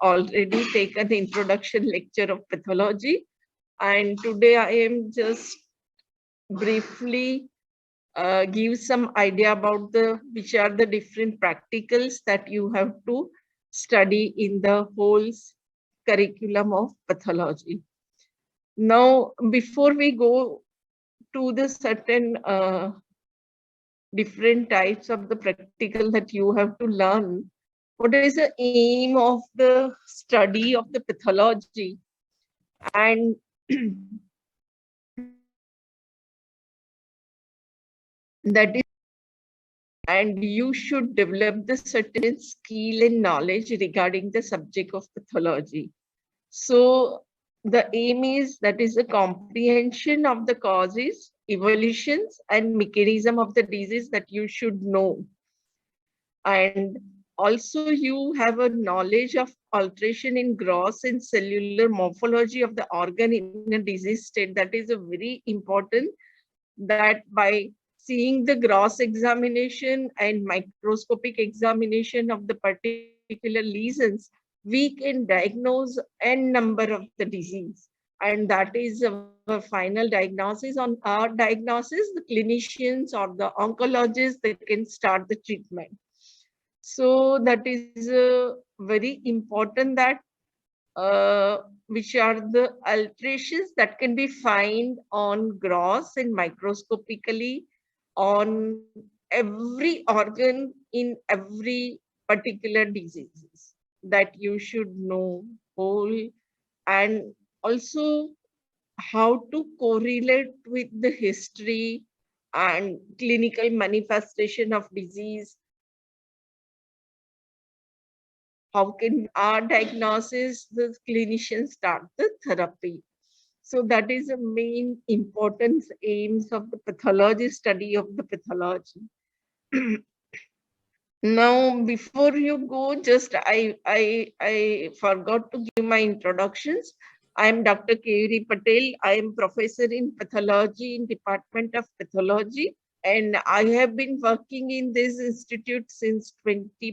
already taken the introduction lecture of pathology, and today I am just briefly give some idea about the which are the different practicals that you have to study in the whole curriculum of pathology. Now, before we go to the certain different types of the practical that you have to learn, what is the aim of the study of the pathology? And that is, and you should develop the certain skill and knowledge regarding the subject of pathology. So the aim is that is a comprehension of the causes, evolutions, and mechanism of the disease that you should know. And also you have a knowledge of alteration in gross and cellular morphology of the organ in a disease state. That is a very important, that by seeing the gross examination and microscopic examination of the particular lesions, we can diagnose n number of the disease. And that is our final diagnosis. On our diagnosis, the clinicians or the oncologists, they can start the treatment. So that is very important, that which are the alterations that can be found on gross and microscopically on every organ in every particular diseases, that you should know whole. And also how to correlate with the history and clinical manifestation of disease. How can our diagnosis, the clinicians start the therapy? So that is the main importance aims of the pathology, study of the pathology. Now, before you go, just I forgot to give my introductions. I am Dr. Kevri Patel. I am professor in pathology in Department of Pathology, and I have been working in this institute since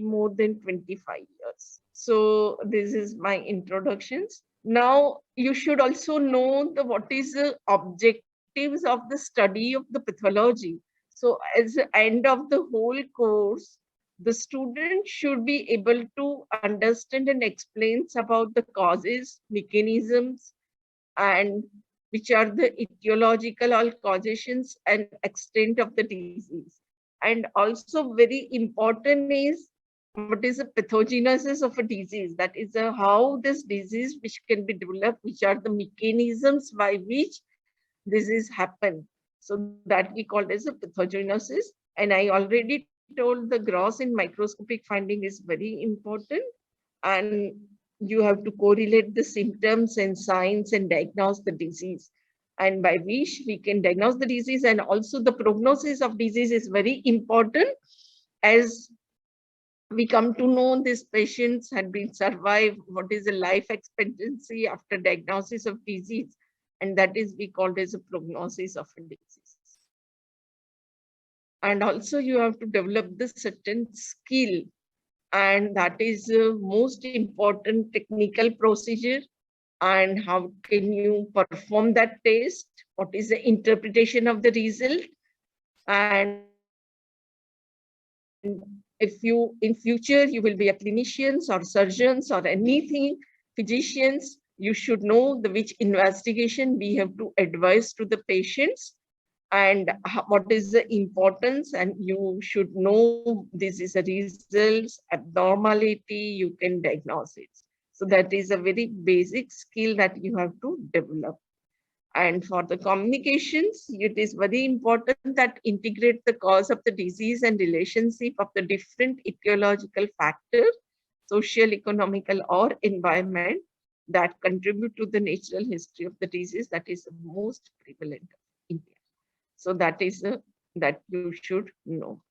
more than 25 years. So this is my introductions. Now you should also know the what is the objectives of the study of the pathology. So as the end of the whole course, the student should be able to understand and explain about the causes, mechanisms, and which are the etiological or causations and extent of the disease. And also very important is what is the pathogenesis of a disease, that is how this disease which can be developed, which are the mechanisms by which disease happen. So that we call as a pathogenesis. And I already told the gross and microscopic finding is very important, and you have to correlate the symptoms and signs and diagnose the disease, and by which we can diagnose the disease. And also the prognosis of disease is very important, as we come to know these patients had been survived, what is the life expectancy after diagnosis of disease, and that is we called as a prognosis of a disease. And also you have to develop the certain skill, and that is the most important technical procedure. And how can you perform that test? What is the interpretation of the result? And if you in future you will be a clinicians or surgeons or anything, physicians, you should know the which investigation we have to advise to the patients, and what is the importance, and you should know this is a results, abnormality, you can diagnose it. So that is a very basic skill that you have to develop. And for the communications, it is very important that integrate the cause of the disease and relationship of the different etiological factors, social, economical, or environment that contribute to the natural history of the disease that is the most prevalent in India. So that is that you should know.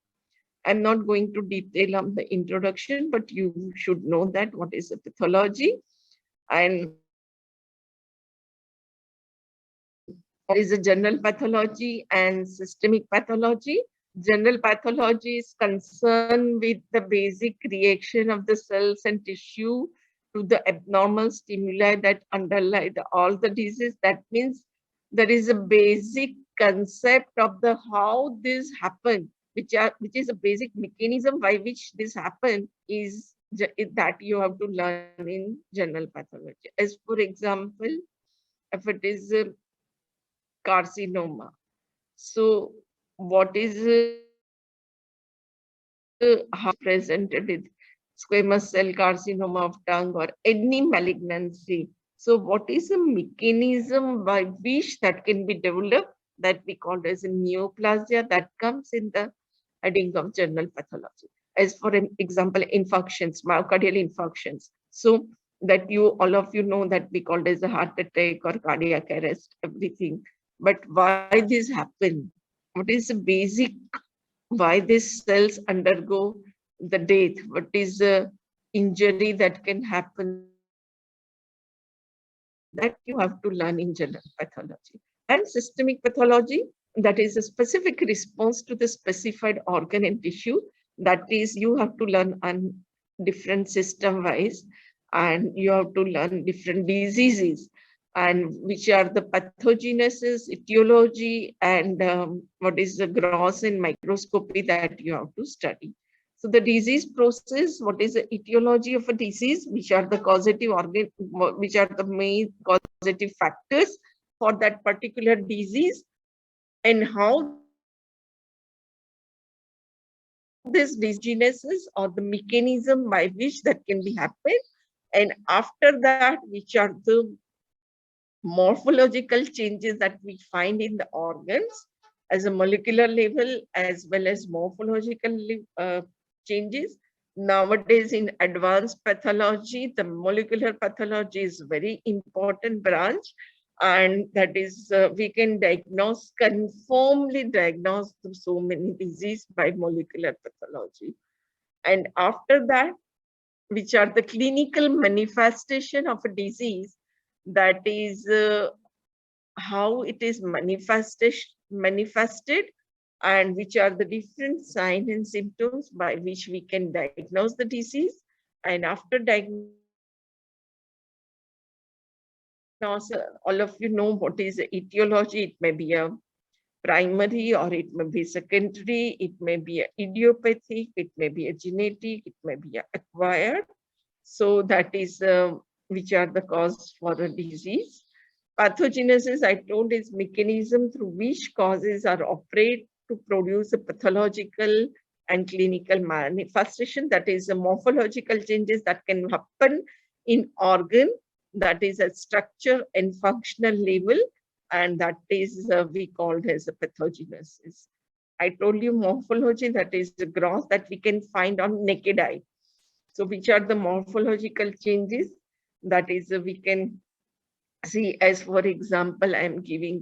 I'm not going to detail on the introduction, but you should know that what is the pathology, and there is a general pathology and systemic pathology. General pathology is concerned with the basic reaction of the cells and tissue to the abnormal stimuli that underlie all the disease. That means there is a basic concept of the how this happen, which is a basic mechanism by which this happen is that you have to learn in general pathology. As for example, if it is a carcinoma, so what is how presented with squamous cell carcinoma of tongue or any malignancy. So what is the mechanism by which that can be developed that we call as a neoplasia that comes in the heading of general pathology. As for an example, infarctions, myocardial infarctions. So that you, all of you know that we call as a heart attack or cardiac arrest, everything. But why this happen? What is the basic why these cells undergo the death, what is the injury that can happen, that you have to learn in general pathology. And systemic pathology, that is a specific response to the specified organ and tissue. That is, you have to learn on different system wise, and you have to learn different diseases and which are the pathogenesis, etiology, and what is the gross in microscopy that you have to study. So the disease process, what is the etiology of a disease, which are the causative organ, which are the main causative factors for that particular disease, and how this diseases or the mechanism by which that can be happen, and after that, which are the morphological changes that we find in the organs as a molecular level as well as morphological changes. Nowadays in advanced pathology, the molecular pathology is very important branch, and that is we can diagnose, conformly diagnose so many disease by molecular pathology. And after that, which are the clinical manifestation of a disease, that is how it is manifested, and which are the different signs and symptoms by which we can diagnose the disease. And after diagnosis, all of you know what is etiology. It may be a primary or it may be secondary, it may be a idiopathic, it may be a genetic, it may be a acquired. So that is which are the cause for a disease. Pathogenesis, I told, is mechanism through which causes are operate to produce a pathological and clinical manifestation. That is the morphological changes that can happen in organ, that is at structure and functional level, and that is we called as a pathogenesis. I told you morphology, that is the gross that we can find on naked eye. So which are the morphological changes? That is we can see, as for example, I'm giving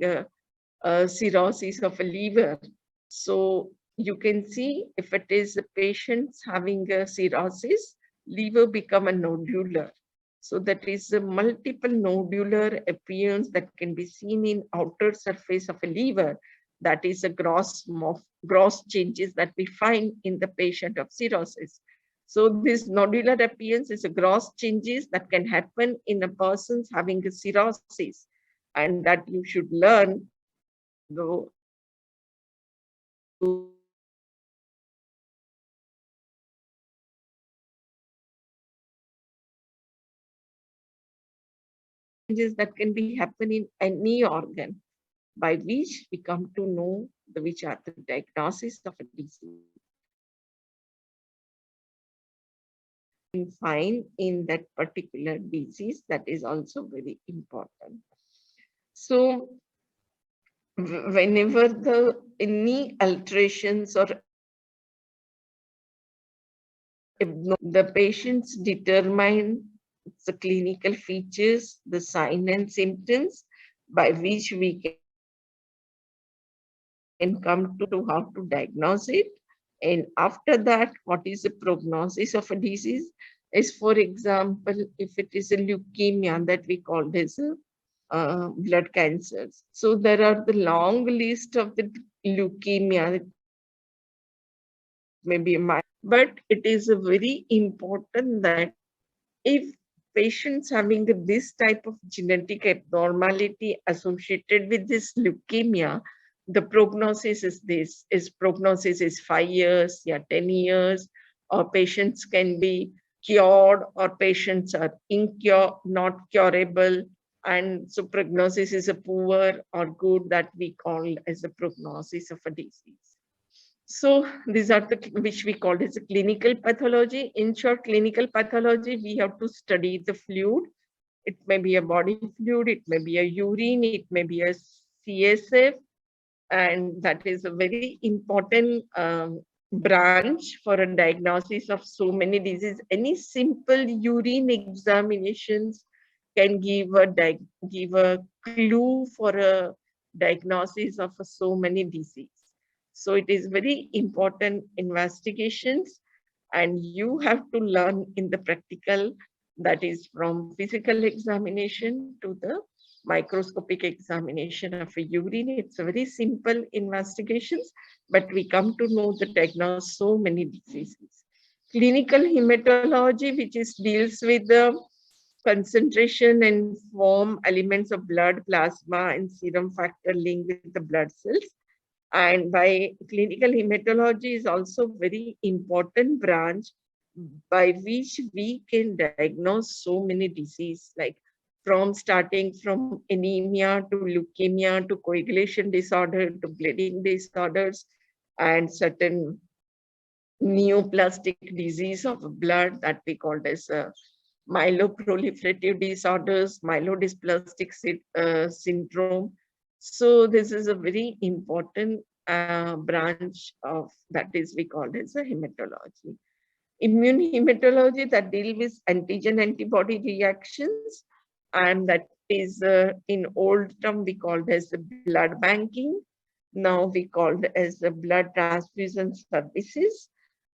a cirrhosis of a liver. So you can see if it is a patient having a cirrhosis, liver become a nodular. So that is a multiple nodular appearance that can be seen in outer surface of a liver. That is a gross changes that we find in the patient of cirrhosis. So this nodular appearance is a gross changes that can happen in a person's having a cirrhosis, and that you should learn though to changes that can be happen in any organ by which we come to know the which are the diagnosis of a disease and find in that particular disease. That is also very important. So whenever the any alterations or the patients determine the clinical features, the sign and symptoms by which we can come to how to diagnose it. And after that, what is the prognosis of a disease? Is, for example, if it is a leukemia that we call as a blood cancers. So there are the long list of the leukemia. It may be a but it is a very important that if patients having this type of genetic abnormality associated with this leukemia, the prognosis is this, is prognosis is 5 years, yeah, 10 years, or patients can be cured, or patients are not curable. And so prognosis is a poor or good, that we call as a prognosis of a disease. So these are the which we call as a clinical pathology. In short, clinical pathology, we have to study the fluid. It may be a body fluid, it may be a urine, it may be a CSF, and that is a very important branch for a diagnosis of so many diseases. Any simple urine examinations can give a clue for a diagnosis of so many diseases. So it is very important investigations, and you have to learn in the practical, that is from physical examination to the microscopic examination of a urine. It's a very simple investigations, but we come to know the diagnose so many diseases. Clinical hematology, which is deals with the concentration and form elements of blood, plasma, and serum factor linked with the blood cells. And by clinical hematology is also very important branch by which we can diagnose so many diseases, like from starting from anemia to leukemia to coagulation disorder to bleeding disorders and certain neoplastic disease of blood that we called as myeloproliferative disorders, myelodysplastic syndrome. So this is a very important branch of that is we call as a hematology. Immune hematology that deal with antigen antibody reactions, and that is in old term we called as the blood banking. Now we called as the blood transfusion services,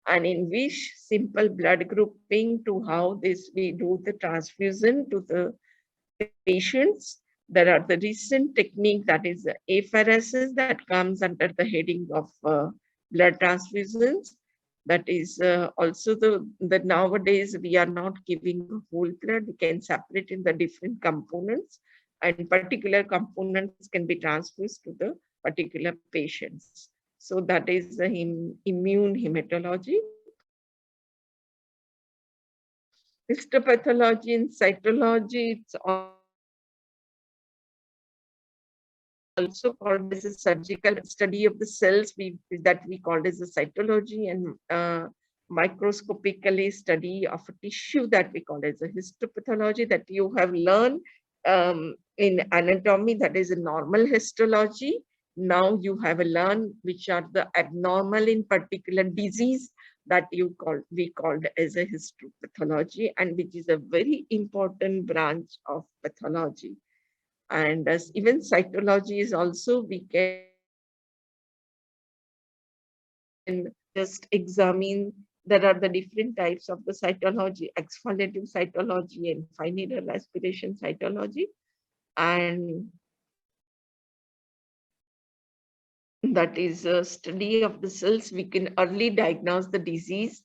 and in which simple blood grouping to how this we do the transfusion to the patients. There are the recent technique that is the apheresis that comes under the heading of blood transfusions. That is also the nowadays we are not giving the whole blood. We can separate in the different components, and particular components can be transfused to the particular patients. So that is the immune hematology. Histopathology and cytology, it's also called as a surgical study of the cells that we called as a cytology, and microscopically study of a tissue that we call as a histopathology, that you have learned in anatomy, that is a normal histology. Now you have learned which are the abnormal in particular disease that we called as a histopathology, and which is a very important branch of pathology. And as even cytology is also, we can just examine, there are the different types of the cytology, exfoliative cytology and fine needle aspiration cytology. And that is a study of the cells. We can early diagnose the disease,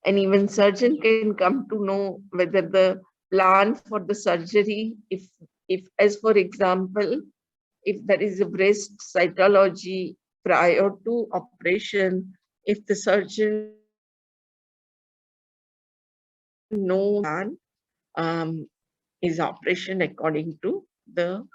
and even surgeon can come to know whether the plan for the surgery, if as for example, if there is a breast cytology prior to operation, if the surgeon knows plan is operation according to the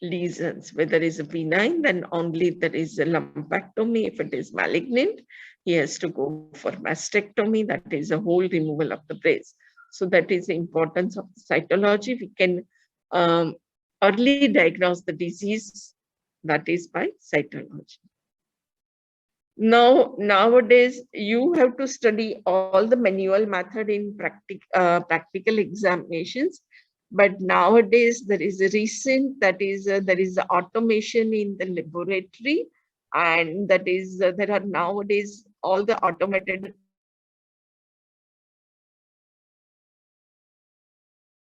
lesions. Whether it is benign, then only there is a lumpectomy. If it is malignant, he has to go for mastectomy, that is a whole removal of the breast. So that is the importance of the cytology. We can early diagnose the disease, that is by cytology. Now, nowadays, you have to study all the manual method in practical examinations. But nowadays, there is a recent, that is, there is automation in the laboratory. And that is, there are nowadays all the automated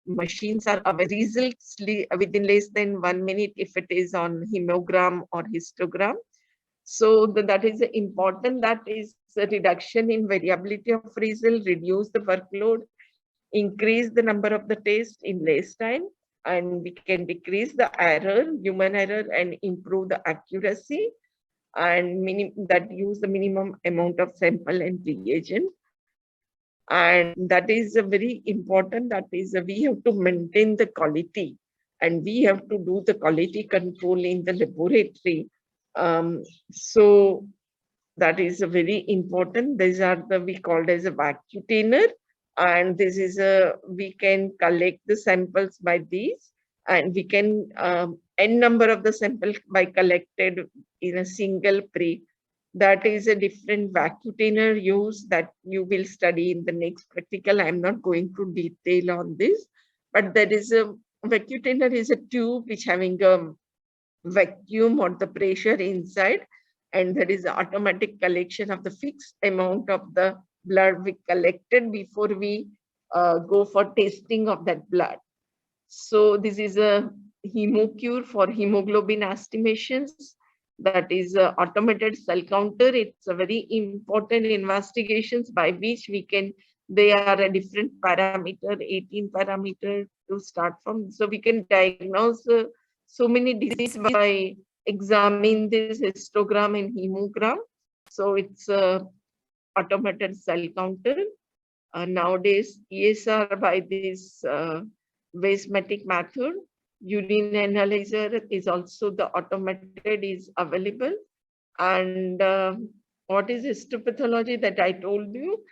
machines are available within less than 1 minute if it is on hemogram or histogram. So that is important. That is a reduction in variability of result, reduce the workload, increase the number of the tests in less time, and we can decrease the error, human error, and improve the accuracy, and that use the minimum amount of sample and reagent. And that is a very important, that is we have to maintain the quality, and we have to do the quality control in the laboratory. So that is a very important. These are the we called as a vacutainer, and this is a we can collect the samples by these, and we can n number of the samples by collected in a single pre. That is a different vacutainer use that you will study in the next practical. I'm not going to detail on this, but there is a vacutainer is a tube which having a vacuum or the pressure inside, and there is automatic collection of the fixed amount of the blood we collected before we go for testing of that blood. So this is a hemocure for hemoglobin estimations. That is a automated cell counter. It's a very important investigations by which we can, they are a different parameter, 18 parameter to start from. So we can diagnose so many diseases by examining this histogram and hemogram. So it's a automated cell counter. Nowadays, ESR by this Wasematic method, urine analyzer is also the automated is available. And what is histopathology that I told you?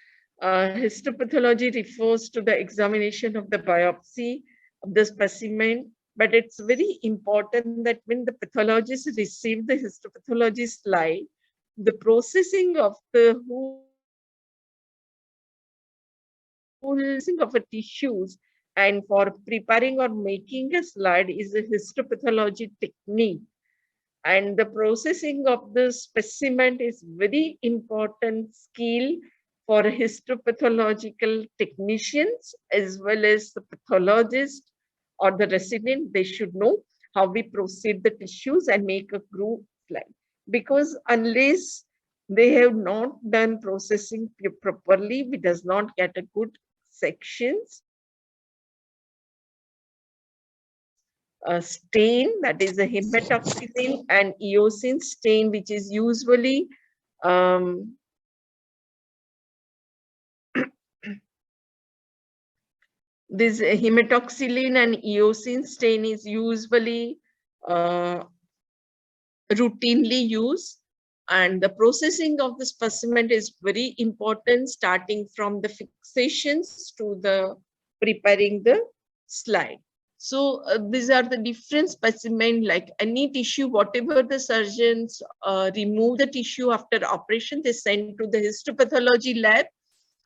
Histopathology refers to the examination of the biopsy of the specimen, but it's very important that when the pathologist receive the histopathology slide, the processing of the whole of a tissues and for preparing or making a slide is a histopathology technique. And the processing of the specimen is very important skill for histopathological technicians as well as the pathologist or the resident. They should know how we proceed the tissues and make a group slide, because unless they have not done processing properly, we does not get a good sections. Stain, that is a hematoxylin and eosin stain, which is usually this hematoxylin and eosin stain is usually routinely used, and the processing of the specimen is very important, starting from the fixations to the preparing the slide. So these are the different specimen, like any tissue, whatever the surgeons remove the tissue after operation, they send to the histopathology lab,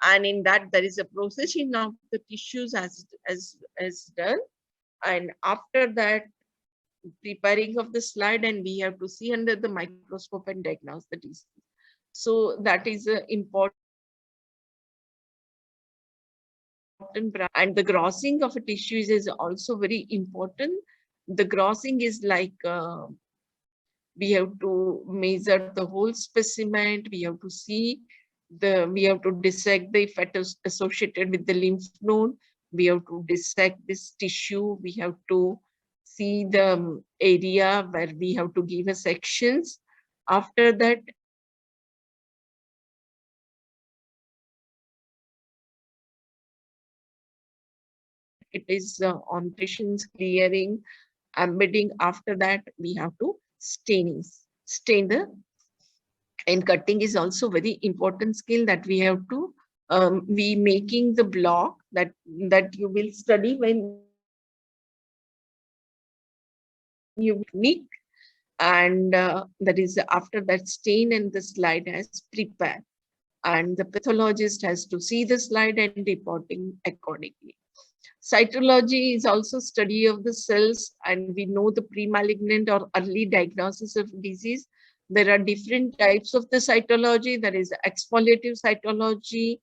and in that there is a processing of the tissues as done, and after that preparing of the slide, and we have to see under the microscope and diagnose the disease. So that is important. And the grossing of a tissue is also very important. The grossing is like we have to measure the whole specimen. We have to see we have to dissect the fetus associated with the lymph node. We have to dissect this tissue. We have to see the area where we have to give a sections. After that, it is on patients clearing, embedding. After that, we have to stain the, and cutting is also very important skill that we have to we making the block that you will study when you nick, and that is after that stain and the slide has prepared, and the pathologist has to see the slide and reporting accordingly. Cytology is also study of the cells, and we know the pre-malignant or early diagnosis of disease. There are different types of the cytology. There is exfoliative cytology,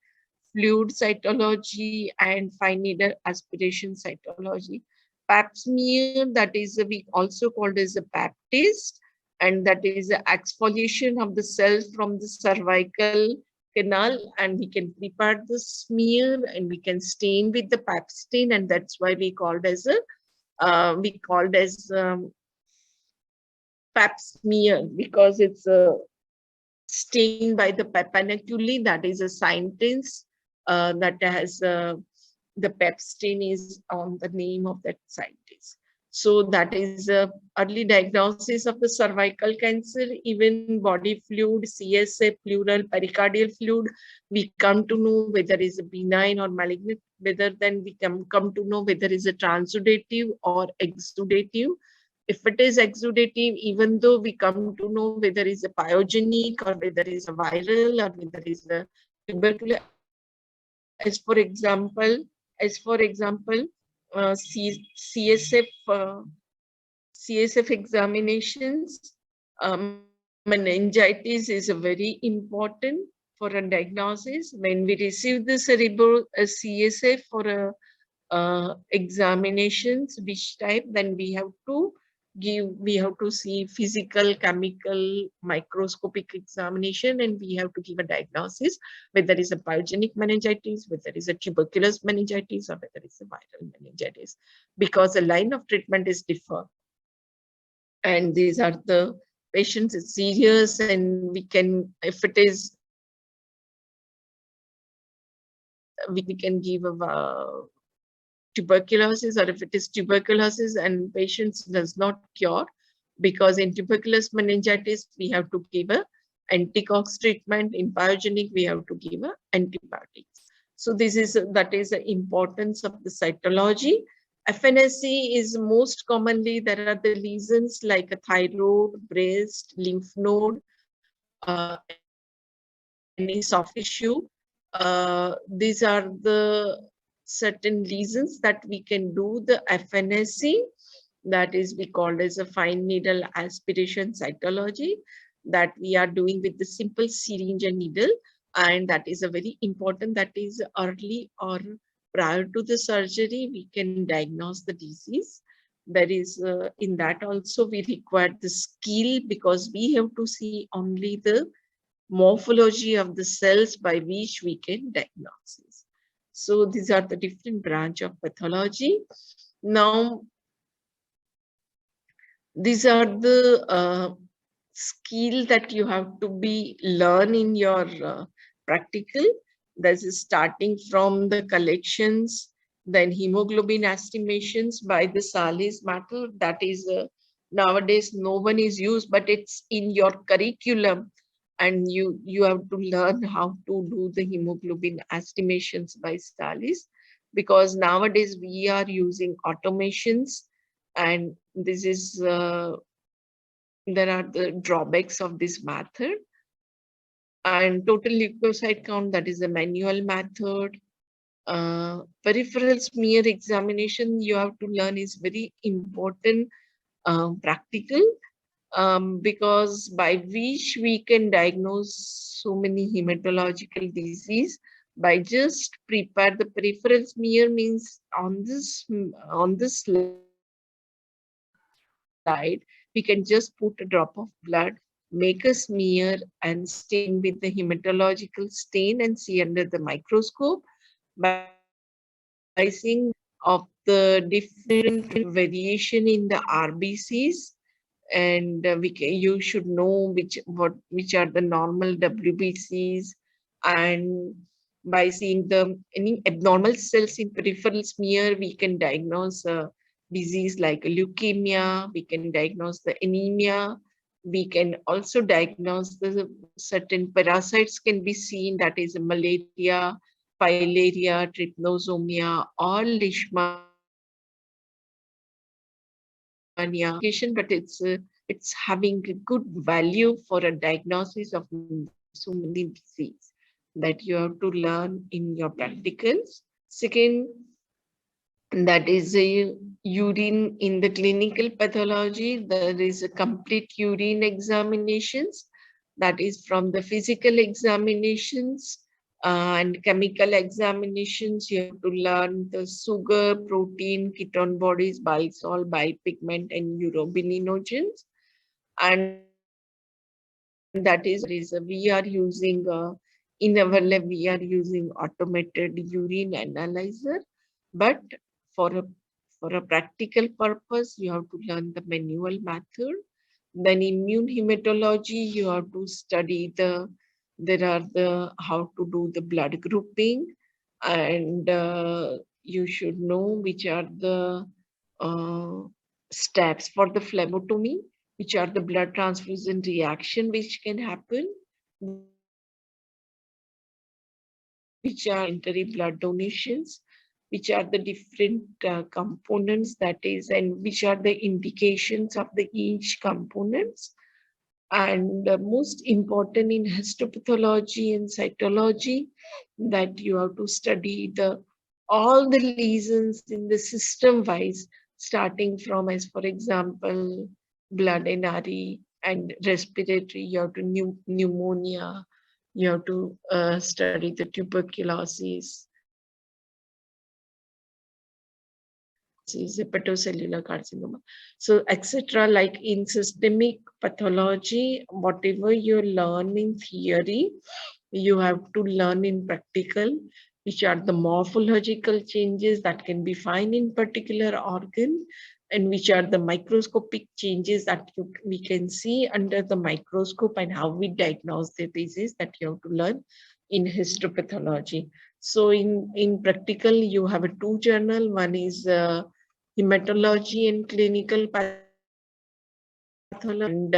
fluid cytology, and fine needle aspiration cytology. Pap smear, that is we also called as a pap test, and that is the exfoliation of the cells from the cervical canal, and we can prepare the smear and we can stain with the pap stain, and that's why we called as a pap smear, because it's stained by the papanaculi, that is a scientist that has the pap stain is on the name of that scientist. So that is early diagnosis of the cervical cancer. Even body fluid, CSF, pleural, pericardial fluid, we come to know whether is a benign or malignant, whether then we come to know whether is a transudative or exudative. If it is exudative, even though we come to know whether is a pyogenic or whether is a viral or whether is a tubercular, CSF examinations, meningitis is a very important for a diagnosis. When we receive the cerebral CSF for a examinations, which type, then we have to see physical, chemical, microscopic examination, and we have to give a diagnosis whether it's a pyogenic meningitis, whether it's a tuberculous meningitis, or whether it's a viral meningitis, because the line of treatment is different. And these are the patients is serious, and we can, if it is, we can give a tuberculosis, or if it is tuberculosis and patients does not cure, because in tuberculous meningitis we have to give a anticox treatment, in pyogenic we have to give a antibiotics. So this is that is the importance of the cytology. FNSC is most commonly, there are the lesions like a thyroid, breast, lymph node, any soft tissue. These are the certain lesions that we can do the FNSC, that is we called as a fine needle aspiration cytology, that we are doing with the simple syringe and needle, and that is a very important, that is early or prior to the surgery we can diagnose the disease. There is in that also we require the skill, because we have to see only the morphology of the cells by which we can diagnose. So these are the different branch of pathology. Now, these are the skill that you have to be learn in your practical. This is starting from the collections, then hemoglobin estimations by the Salis matter. That is nowadays no one is used, but it's in your curriculum, and you have to learn how to do the hemoglobin estimations by Salis, because nowadays we are using automations, and this is there are the drawbacks of this method. And total leukocyte count, that is a manual method. Peripheral smear examination you have to learn is very important, practical, because by which we can diagnose so many hematological disease by just prepare the peripheral smear, means on this slide we can just put a drop of blood, make a smear, and stain with the hematological stain and see under the microscope. By seeing of the different variation in the RBCs, and you should know which are the normal WBCs, and by seeing the any abnormal cells in peripheral smear, we can diagnose a disease like leukemia, we can diagnose the anemia, we can also diagnose the certain parasites can be seen, that is malaria, filaria, trypanosomia, or leishmania, but it's having a good value for a diagnosis of so many disease that you have to learn in your practicals. Second, that is a urine in the clinical pathology. There is a complete urine examinations, that is from the physical examinations and chemical examinations. You have to learn the sugar, protein, ketone bodies, bile salt, bipigment, and urobilinogens. And that is we are using In our lab, we are using automated urine analyzer, but for a for a practical purpose, you have to learn the manual method. Then immune hematology, you have to study there are the how to do the blood grouping, and you should know which are the uh, steps for the phlebotomy, which are the blood transfusion reaction which can happen, which are voluntary blood donations, which are the different components that is, and which are the indications of the each components. And most important in histopathology and cytology, that you have to study the all the lesions in the system wise, starting from, as for example, blood NRE and respiratory, you have to pneumonia, you have to study the tuberculosis, hepatocellular carcinoma, so etc. Like in systemic pathology, whatever you learn in theory, you have to learn in practical, which are the morphological changes that can be found in particular organ, and which are the microscopic changes that we can see under the microscope, and how we diagnose the disease, that you have to learn in histopathology. So in practical, you have a two journal. One is hematology and clinical pathology, and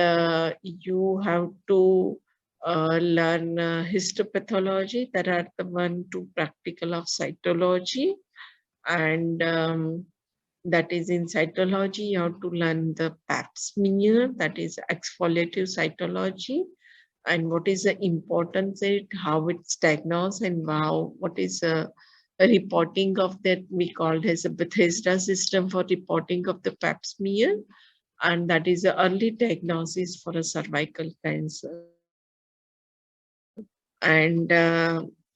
you have to learn histopathology. There are the one to practical of cytology, and that is in cytology you have to learn the pap smear, that is exfoliative cytology, and what is the importance it, how it's diagnosed, and how what is a reporting of that, we called as a Bethesda system for reporting of the pap smear, and that is the early diagnosis for a cervical cancer. And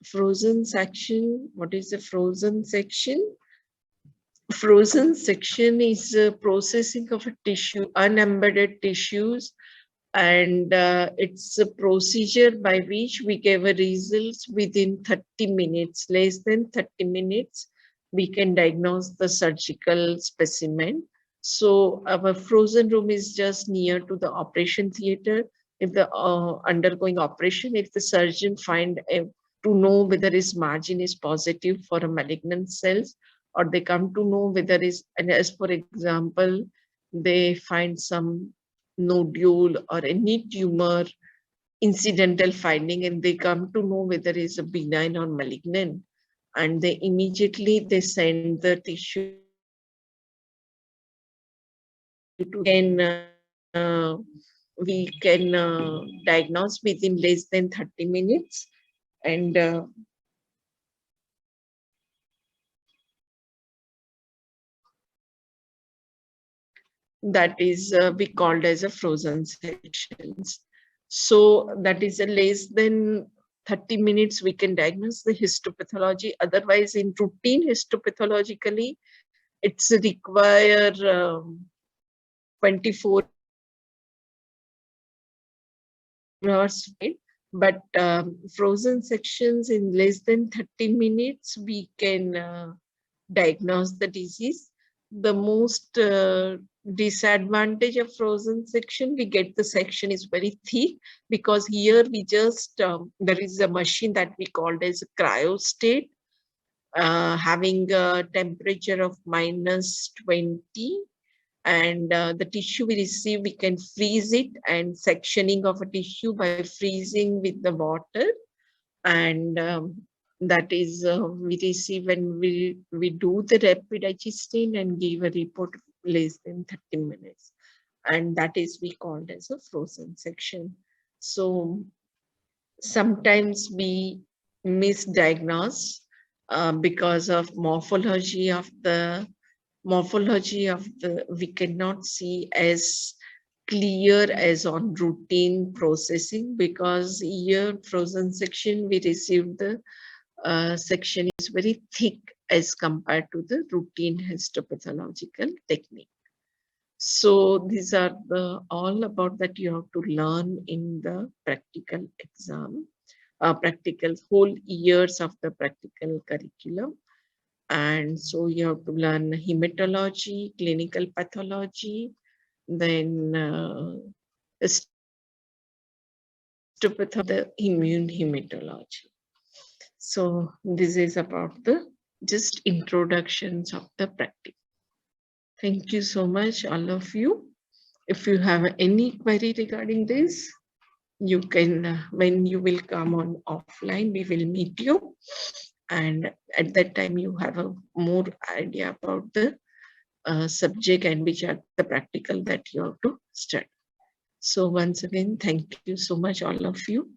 frozen section, what is the frozen section? Frozen section is processing of a tissue, unembedded tissues, and it's a procedure by which we give a results within 30 minutes, less than 30 minutes, we can diagnose the surgical specimen. So our frozen room is just near to the operation theater. If the undergoing operation, if the surgeon find to know whether his margin is positive for a malignant cells, or they come to know whether is, and as for example, they find some nodule or any tumor incidental finding, and they come to know whether it's a benign or malignant, and they immediately they send the tissue to the we can diagnose within less than 30 minutes, and that is we called as a frozen sections. So that is a less than 30 minutes we can diagnose the histopathology. Otherwise, in routine histopathologically, it's require 24 hours, right? But frozen sections in less than 30 minutes, we can diagnose the disease. The most disadvantage of frozen section, we get the section is very thick, because here we just, there is a machine that we called as a cryostat, having a temperature of -20, and the tissue we receive, we can freeze it, and sectioning of a tissue by freezing with the water, and that is we receive when we do the rapid stain and give a report less than 30 minutes, and that is we called as a frozen section. So sometimes we misdiagnose because of morphology of the we cannot see as clear as on routine processing, because here frozen section we receive the section is very thick as compared to the routine histopathological technique. So these are the all about that you have to learn in the practical exam. practical whole years of the practical curriculum. And so you have to learn hematology, clinical pathology, then histopathology, the immune hematology. So this is about the just introductions of the practice. Thank you so much, all of you. If you have any query regarding this, you can, when you will come on offline, we will meet you. And at that time, you have a more idea about the subject and which are the practical that you have to study. So once again, thank you so much, all of you.